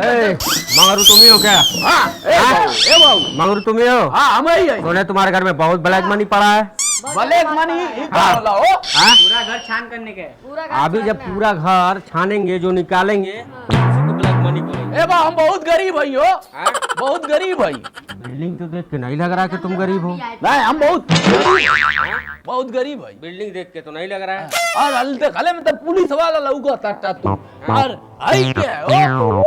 मंगरू तुम ही हो क्या? हाँ ए बाबू मंगरू तुम ही हो? हाँ हम ही है। सुने तुम्हारे घर में बहुत ब्लैक मनी पड़ा है। ब्लैक मनी हाँ। वाला हो। हाँ? पूरा घर छान करने के पूरा अभी जब पूरा घर छानेंगे जो निकालेंगे उसी को ब्लैक मनी बोलेंगे। ए बा हम बहुत गरीब है हो। हाँ? बहुत गरीब है। बिल्डिंग तो देख के नहीं लग रहा कि तुम गरीब हो। नहीं हम बहुत गरीब है। बिल्डिंग देख के तो नहीं लग रहा है। और हल देख हले में तो पुलिस वाला लौका तट्टा तू। और आई क्या हो?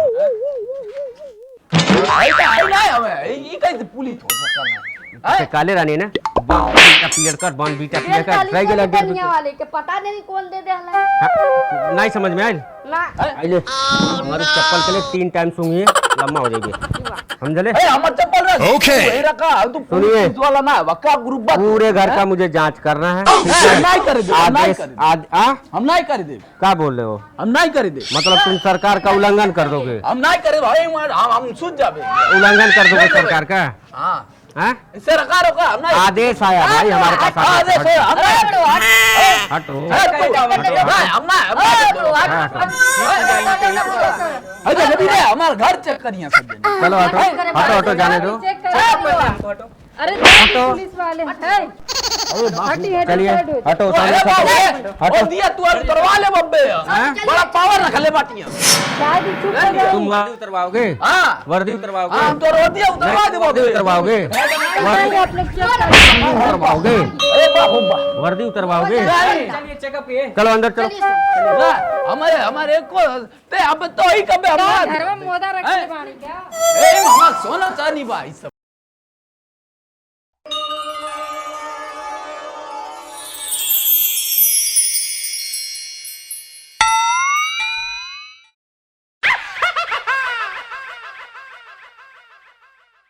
आई तो आई नहीं हमें ये कैसे पुलिस हो सकता है? ते काले रानी ना बीटा पियर कर बन बीटा पियर कर ट्राई के लग कन्या वाले के पता नहीं कौन दे दे हला गया नहीं समझ में आइल। ना आइले हमारे चप्पल के लिए 3 टाइम सूंघिए लम्बा हो जाएगी समझले। ए हमर चप्पल रख ओके। तू हेरा का तू सुनिए। पुलिस वाला ना वक्का ग्रुप बा पूरे घर का मुझे जांच करना है। हम नहीं कर दे हम नहीं आदेश कर दे हम हम नहीं कर दे क्या बोल रहे हो? हम नहीं कर दे मतलब तुम सरकार का उल्लंघन कर दोगे? हम नहीं करे भाई हम सुन जाबे। उल्लंघन कर दोगे सरकार का? हां हैं? सरकारों का हम नहीं आदेश आया भाई हमारे पास आदेश है हम नहीं हटो हम अच्छा जब रे हमारा घर चेक करिए सब जने। चलो हटो हटो हटो जाने दो। अरे पुलिस वाले है चलिए हटो सामने से हटो। हटो दिया तू अब करवा ले बब्बे बड़ा पावर रख ले बाटियां। शायद चुप हो गए। तुम वर्दी उतरवाओगे? हां वर्दी उतरवाओगे? हम तो रोटियां उतरवा दे वर्दी बब्बे उतरवाओगे? नहीं आप लोग क्या कर वर्दी उतरवाओगे? ए बाबू बा वर्दी उतरवाओगे? चलिए चेकअप ये चलो अंदर चलो। हमारे हमारे को ते अब तो ही कबे हमारा घर में मोदा रख के बाणी क्या ए मामा सोना चांदी भाई सब